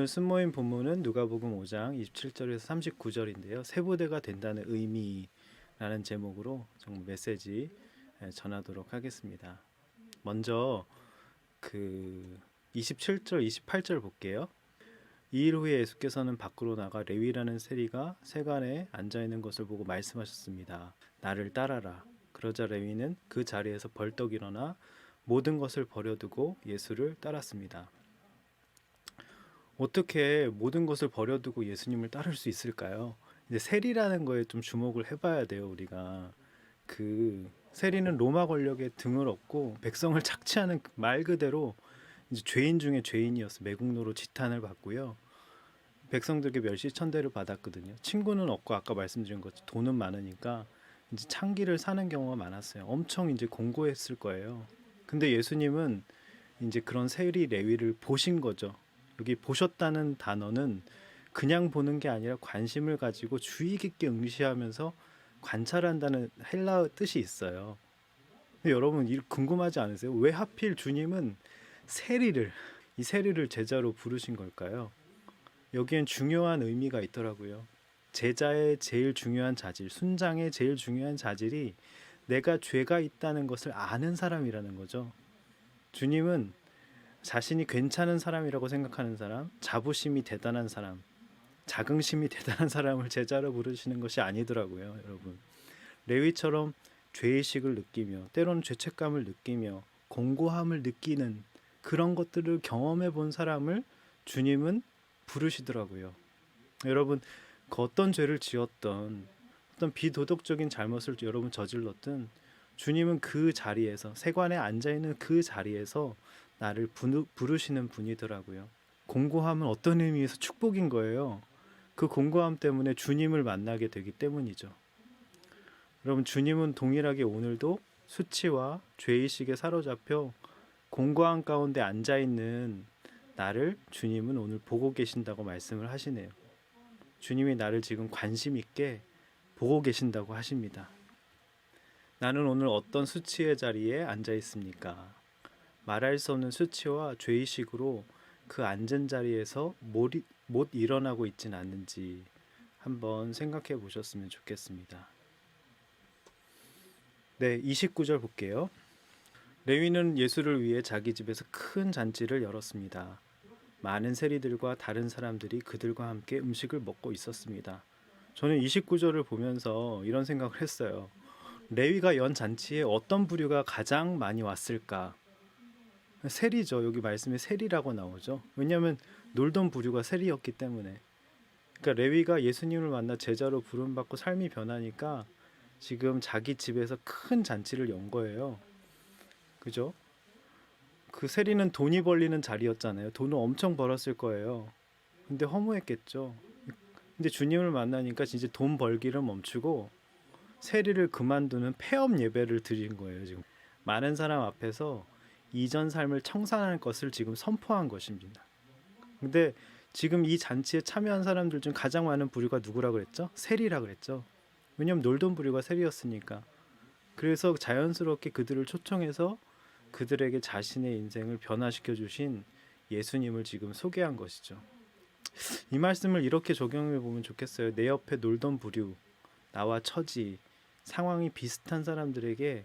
오늘 순모임 본문은 누가복음 5장 27절에서 39절인데요. 세 부대가 된다는 의미라는 제목으로 정말 메시지 전하도록 하겠습니다. 먼저 그 27절, 28절 볼게요. 이 일 후에 예수께서는 밖으로 나가 레위라는 세리가 세관에 앉아있는 것을 보고 말씀하셨습니다. 나를 따라라. 그러자 레위는 그 자리에서 벌떡 일어나 모든 것을 버려두고 예수를 따랐습니다. 어떻게 모든 것을 버려두고 예수님을 따를 수 있을까요? 이제 세리라는 거에 좀 주목을 해봐야 돼요. 우리가 그 세리는 로마 권력의 등을 얻고 백성을 착취하는 말 그대로 이제 죄인 중에 죄인이었어. 매국노로 지탄을 받고요. 백성들에게 멸시천대를 받았거든요. 친구는 없고 아까 말씀드린 것 돈은 많으니까 이제 창기를 사는 경우가 많았어요. 엄청 이제 공고했을 거예요. 근데 예수님은 이제 그런 세리 레위를 보신 거죠. 여기 보셨다는 단어는 그냥 보는 게 아니라 관심을 가지고 주의 깊게 응시하면서 관찰한다는 헬라어 뜻이 있어요. 근데 여러분 궁금하지 않으세요? 왜 하필 주님은 세리를 이 세리를 제자로 부르신 걸까요? 여기엔 중요한 의미가 있더라고요. 제자의 제일 중요한 자질, 순장의 제일 중요한 자질이 내가 죄가 있다는 것을 아는 사람이라는 거죠. 주님은 자신이 괜찮은 사람이라고 생각하는 사람, 자부심이 대단한 사람, 자긍심이 대단한 사람을 제자로 부르시는 것이 아니더라고요, 여러분. 레위처럼 죄의식을 느끼며 때로는 죄책감을 느끼며 공고함을 느끼는 그런 것들을 경험해 본 사람을 주님은 부르시더라고요. 여러분, 그 어떤 죄를 지었던 어떤 비도덕적인 잘못을 여러분 저질렀든 주님은 그 자리에서 세관에 앉아있는 그 자리에서 나를 부르시는 분이더라고요. 공고함은 어떤 의미에서 축복인 거예요. 그 공고함 때문에 주님을 만나게 되기 때문이죠. 여러분, 주님은 동일하게 오늘도 수치와 죄의식에 사로잡혀 공고함 가운데 앉아있는 나를 주님은 오늘 보고 계신다고 말씀을 하시네요. 주님이 나를 지금 관심 있게 보고 계신다고 하십니다. 나는 오늘 어떤 수치의 자리에 앉아 있습니까? 말할 수 없는 수치와 죄의식으로 그 앉은 자리에서 못 일어나고 있진 않는지 한번 생각해 보셨으면 좋겠습니다. 네, 29절 볼게요. 레위는 예수를 위해 자기 집에서 큰 잔치를 열었습니다. 많은 세리들과 다른 사람들이 그들과 함께 음식을 먹고 있었습니다. 저는 29절을 보면서 이런 생각을 했어요. 레위가 연 잔치에 어떤 부류가 가장 많이 왔을까? 세리죠. 여기 말씀에 세리라고 나오죠. 왜냐하면 놀던 부류가 세리였기 때문에. 그러니까 레위가 예수님을 만나 제자로 부름받고 삶이 변하니까 지금 자기 집에서 큰 잔치를 연 거예요. 그죠? 그 세리는 돈이 벌리는 자리였잖아요. 돈을 엄청 벌었을 거예요. 근데 허무했겠죠. 근데 주님을 만나니까 진짜 돈 벌기를 멈추고 세리를 그만두는 폐업 예배를 드린 거예요. 지금 많은 사람 앞에서 이전 삶을 청산할 것을 지금 선포한 것입니다. 근데 지금 이 잔치에 참여한 사람들 중 가장 많은 부류가 누구라 그랬죠? 세리라 그랬죠. 왜냐면 놀던 부류가 세리였으니까. 그래서 자연스럽게 그들을 초청해서 그들에게 자신의 인생을 변화시켜 주신 예수님을 지금 소개한 것이죠. 이 말씀을 이렇게 적용해 보면 좋겠어요. 내 옆에 놀던 부류, 나와 처지, 상황이 비슷한 사람들에게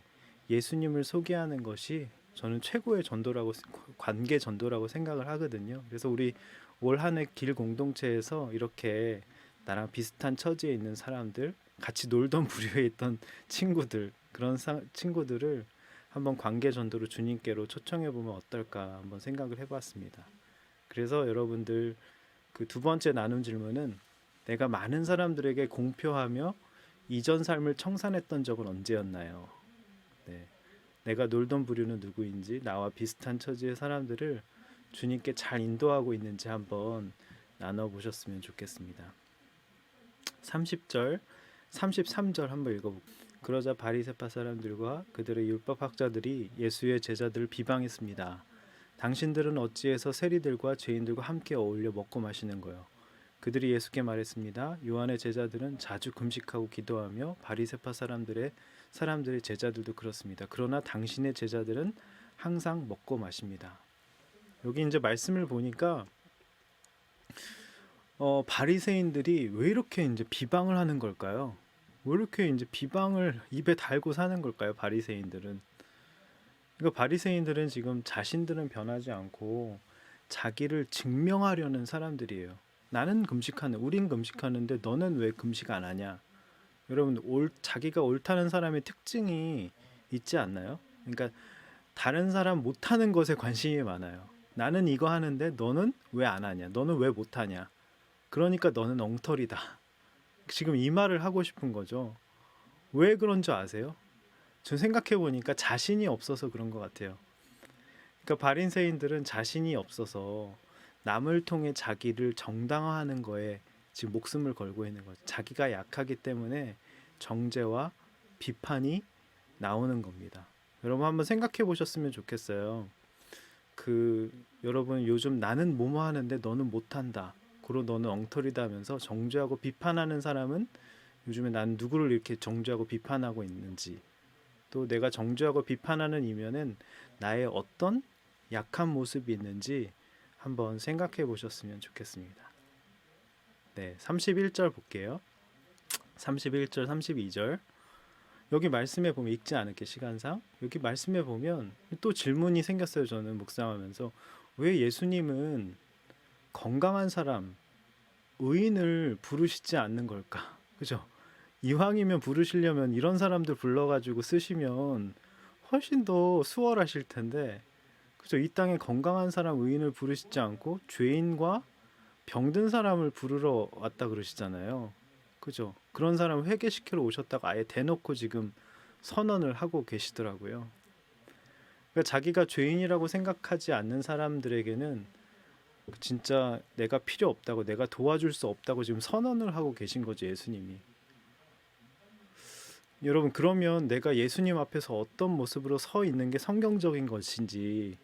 예수님을 소개하는 것이 저는 최고의 전도라고, 관계 전도라고 생각을 하거든요. 그래서 우리 올 한 해 길 공동체에서 이렇게 나랑 비슷한 처지에 있는 사람들, 같이 놀던 부류에 있던 친구들, 그런 친구들을 한번 관계 전도로 주님께로 초청해 보면 어떨까 한번 생각을 해봤습니다. 그래서 여러분들 그 두 번째 나눔 질문은 내가 많은 사람들에게 공표하며 이전 삶을 청산했던 적은 언제였나요? 네. 내가 놀던 부류는 누구인지 나와 비슷한 처지의 사람들을 주님께 잘 인도하고 있는지 한번 나눠보셨으면 좋겠습니다. 30절, 33절 한번 읽어볼게요. 그러자 바리새파 사람들과 그들의 율법학자들이 예수의 제자들을 비방했습니다. 당신들은 어찌해서 세리들과 죄인들과 함께 어울려 먹고 마시는 거요? 그들이 예수께 말했습니다. 요한의 제자들은 자주 금식하고 기도하며 바리새파 사람들의 제자들도 그렇습니다. 그러나 당신의 제자들은 항상 먹고 마십니다. 여기 이제 말씀을 보니까 바리새인들이 왜 이렇게 이제 비방을 하는 걸까요? 왜 이렇게 이제 비방을 입에 달고 사는 걸까요? 바리새인들은. 그러니까 바리새인들은 지금 자신들은 변하지 않고 자기를 증명하려는 사람들이에요. 나는 금식하는, 우린 금식하는데 너는 왜 금식 안 하냐? 여러분, 자기가 옳다는 사람의 특징이 있지 않나요? 그러니까 다른 사람 못하는 것에 관심이 많아요. 나는 이거 하는데 너는 왜 안 하냐? 너는 왜 못하냐? 그러니까 너는 엉터리다. 지금 이 말을 하고 싶은 거죠. 왜 그런 줄 아세요? 전 생각해 보니까 자신이 없어서 그런 것 같아요. 그러니까 바리새인들은 자신이 없어서 남을 통해 자기를 정당화하는 거에 지금 목숨을 걸고 있는 거죠. 자기가 약하기 때문에 정죄와 비판이 나오는 겁니다. 여러분 한번 생각해 보셨으면 좋겠어요. 여러분 요즘 나는 뭐뭐 하는데 너는 못한다. 그리고 너는 엉터리다 하면서 정죄하고 비판하는 사람은 요즘에 난 누구를 이렇게 정죄하고 비판하고 있는지, 또 내가 정죄하고 비판하는 이면은 나의 어떤 약한 모습이 있는지 한번 생각해 보셨으면 좋겠습니다. 네, 31절 볼게요. 31절, 32절. 여기 말씀에 보면 읽지 않을게 시간상. 여기 말씀에 보면 또 질문이 생겼어요. 저는 묵상하면서 왜 예수님은 건강한 사람, 의인을 부르시지 않는 걸까? 그죠? 이왕이면 부르시려면 이런 사람들 불러가지고 쓰시면 훨씬 더 수월하실 텐데, 그죠? 이 땅에 건강한 사람, 의인을 부르시지 않고 죄인과 병든 사람을 부르러 왔다 그러시잖아요. 그죠? 그런 사람 회개시키러 오셨다가 아예 대놓고 지금 선언을 하고 계시더라고요. 그러니까 자기가 죄인이라고 생각하지 않는 사람들에게는 진짜 내가 필요 없다고, 내가 도와줄 수 없다고 지금 선언을 하고 계신 거죠, 예수님이. 여러분, 그러면 내가 예수님 앞에서 어떤 모습으로 서 있는 게 성경적인 것인지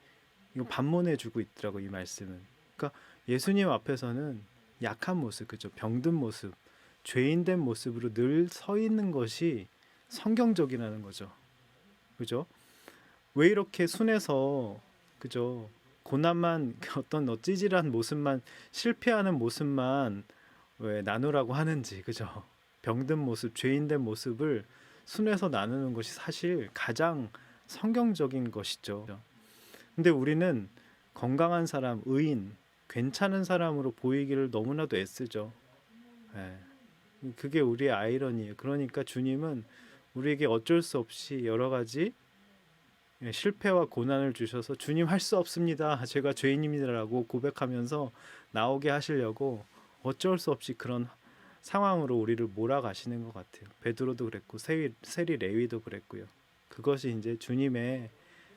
이거 반문해 주고 있더라고, 이 말씀은. 그러니까 예수님 앞에서는 약한 모습, 그죠? 병든 모습, 죄인된 모습으로 늘 서 있는 것이 성경적이라는 거죠. 그죠? 왜 이렇게 순해서, 그죠? 고난만 어떤 찌질한 모습만, 실패하는 모습만 왜 나누라고 하는지, 그죠? 병든 모습, 죄인된 모습을 순해서 나누는 것이 사실 가장 성경적인 것이죠. 근데 우리는 건강한 사람, 의인, 괜찮은 사람으로 보이기를 너무나도 애쓰죠. 예. 그게 우리의 아이러니예요. 그러니까 주님은 우리에게 어쩔 수 없이 여러 가지 실패와 고난을 주셔서 주님 할 수 없습니다. 제가 죄인입니다라고 고백하면서 나오게 하시려고 어쩔 수 없이 그런 상황으로 우리를 몰아가시는 것 같아요. 베드로도 그랬고 세리 레위도 그랬고요. 그것이 이제 주님의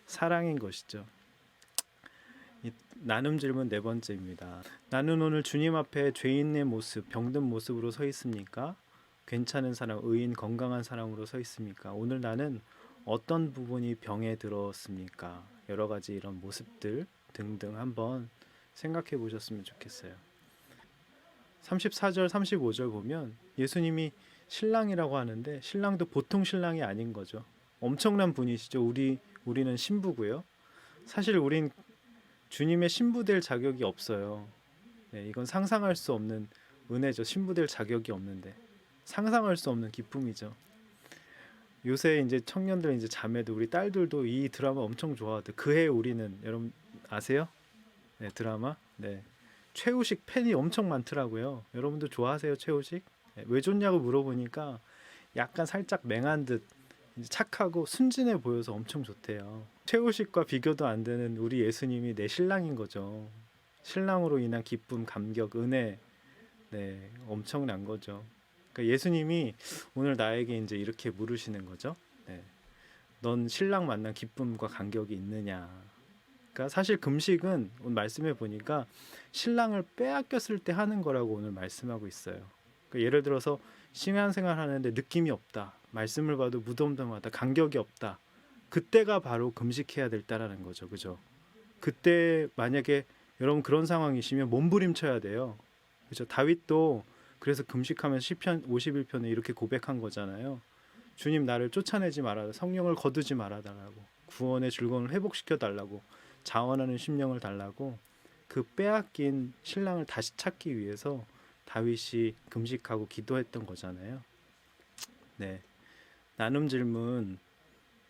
사랑인 것이죠. 나눔 질문 네 번째입니다. 나는 오늘 주님 앞에 죄인의 모습, 병든 모습으로 서 있습니까? 괜찮은 사람, 의인, 건강한 사람으로 서 있습니까? 오늘 나는 어떤 부분이 병에 들었습니까? 여러 가지 이런 모습들 등등 한번 생각해 보셨으면 좋겠어요. 34절, 35절 보면 예수님이 신랑이라고 하는데 신랑도 보통 신랑이 아닌 거죠. 엄청난 분이시죠. 우리는 신부고요. 사실 우린 주님의 신부 될 자격이 없어요. 네, 이건 상상할 수 없는 은혜죠. 신부 될 자격이 없는데 상상할 수 없는 기쁨이죠. 요새 이제 청년들, 이제 자매들, 우리 딸들도 이 드라마 엄청 좋아하대. 그해 우리는, 여러분 아세요? 네, 드라마. 네. 최우식 팬이 엄청 많더라고요. 여러분도 좋아하세요, 최우식? 네, 왜 좋냐고 물어보니까 약간 살짝 맹한 듯 착하고 순진해 보여서 엄청 좋대요. 최우식과 비교도 안 되는 우리 예수님이 내 신랑인 거죠. 신랑으로 인한 기쁨, 감격, 은혜, 네, 엄청난 거죠. 그러니까 예수님이 오늘 나에게 이제 이렇게 물으시는 거죠. 네, 넌 신랑 만난 기쁨과 감격이 있느냐? 그러니까 사실 금식은 오늘 말씀해 보니까 신랑을 빼앗겼을 때 하는 거라고 오늘 말씀하고 있어요. 그러니까 예를 들어서 신앙생활 하는데 느낌이 없다, 말씀을 봐도 무덤덤하다, 간격이 없다, 그때가 바로 금식해야 될 때라는 거죠. 그죠? 그때 만약에 여러분 그런 상황이시면 몸부림쳐야 돼요. 그죠? 다윗도 그래서 금식하면서 시편 51편에 이렇게 고백한 거잖아요. 주님, 나를 쫓아내지 말아, 성령을 거두지 말아 달라고, 구원의 즐거움을 회복시켜 달라고, 자원하는 심령을 달라고. 그 빼앗긴 신랑을 다시 찾기 위해서 다윗이 금식하고 기도했던 거잖아요. 네. 나눔 질문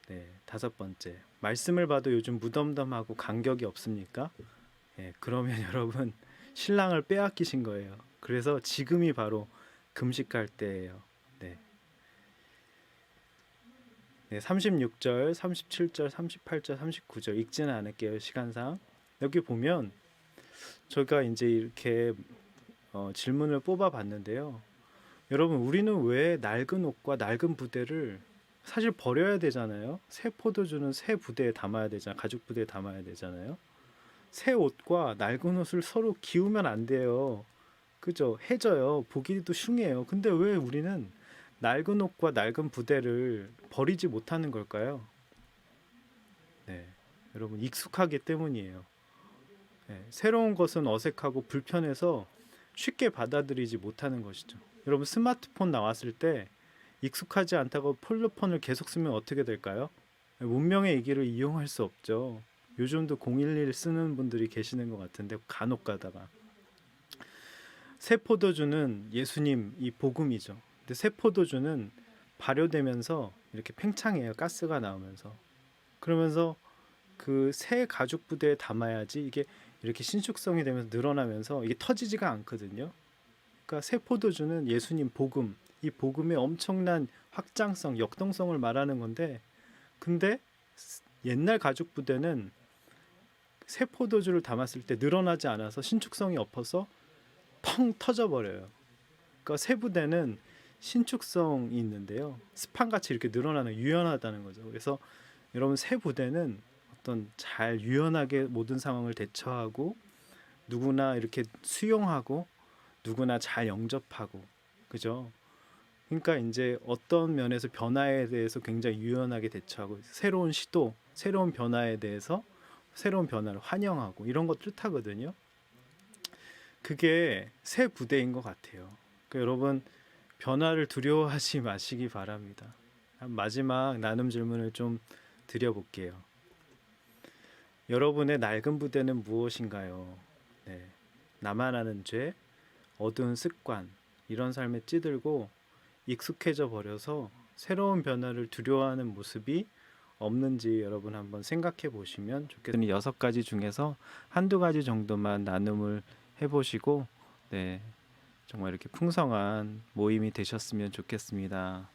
네, 5번째. 말씀을 봐도 요즘 무덤덤하고 간격이 없습니까? 예, 그러면 여러분 신랑을 빼앗기신 거예요. 그래서 지금이 바로 금식할 때예요. 네. 네, 36절, 37절, 38절, 39절 읽지는 않을게요. 시간상. 여기 보면 저희가 이제 이렇게 질문을 뽑아 봤는데요. 여러분, 우리는 왜 낡은 옷과 낡은 부대를 사실 버려야 되잖아요. 새 포도주는 새 부대에 담아야 되잖아요. 가죽 부대에 담아야 되잖아요. 새 옷과 낡은 옷을 서로 기우면 안 돼요. 그죠? 해져요. 보기도 흉해요. 근데 왜 우리는 낡은 옷과 낡은 부대를 버리지 못하는 걸까요? 네. 여러분, 익숙하기 때문이에요. 네. 새로운 것은 어색하고 불편해서 쉽게 받아들이지 못하는 것이죠. 여러분, 스마트폰 나왔을 때 익숙하지 않다고 폴더폰을 계속 쓰면 어떻게 될까요? 문명의 이기를 이용할 수 없죠. 요즘도 011 쓰는 분들이 계시는 것 같은데 간혹 가다가 새 포도주는 예수님 이 복음이죠. 근데 새 포도주는 발효되면서 이렇게 팽창해요. 가스가 나오면서 그러면서 그 새 가죽 부대에 담아야지 이게 이렇게 신축성이 되면서 늘어나면서 이게 터지지가 않거든요. 그러니까 새 포도주는 예수님 복음 이 복음의 엄청난 확장성, 역동성을 말하는 건데 근데 옛날 가죽 부대는 새 포도주를 담았을 때 늘어나지 않아서 신축성이 엎어서 펑 터져버려요. 그러니까 새 부대는 신축성이 있는데요. 스판같이 이렇게 늘어나는 유연하다는 거죠. 그래서 여러분 새 부대는 어떤 잘 유연하게 모든 상황을 대처하고 누구나 이렇게 수용하고 누구나 잘 영접하고 그죠? 그러니까 이제 어떤 면에서 변화에 대해서 굉장히 유연하게 대처하고 새로운 시도, 새로운 변화에 대해서 새로운 변화를 환영하고 이런 것 뜻하거든요. 그게 새 부대인 것 같아요. 그러니까 여러분 변화를 두려워하지 마시기 바랍니다. 마지막 나눔 질문을 좀 드려볼게요. 여러분의 낡은 부대는 무엇인가요? 네. 나만 아는 죄, 어두운 습관, 이런 삶에 찌들고 익숙해져 버려서 새로운 변화를 두려워하는 모습이 없는지 여러분 한번 생각해 보시면 좋겠습니다. 6가지 중에서 한두 가지 정도만 나눔을 해보시고 네, 정말 이렇게 풍성한 모임이 되셨으면 좋겠습니다.